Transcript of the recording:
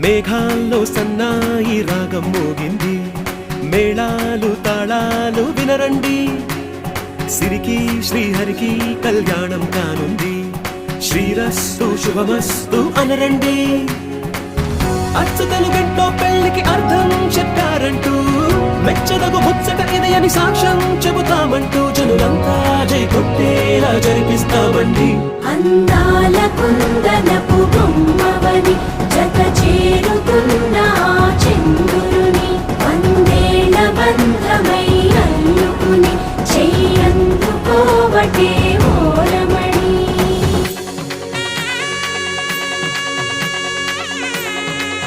మేఘాల్లో సన్నాయి రాగం మోగింది, మేళాలు తాళాలు వినరండి. సిరికి శ్రీహరికి కళ్యాణం కానుంది, శ్రీరస్తు శుభమస్తు అనరండి. అచ్చ తెలుగింట్లో పెళ్లికి అర్థం చెప్పారంటూ, మెచ్చదగు ముచ్చట ఇది అని సాక్ష్యం చెబుతామంటూ, జనులంతా జై కొట్టేలా జరిపిస్తామండి. అందాల కుందనపు బొమ్మవని జత చేరు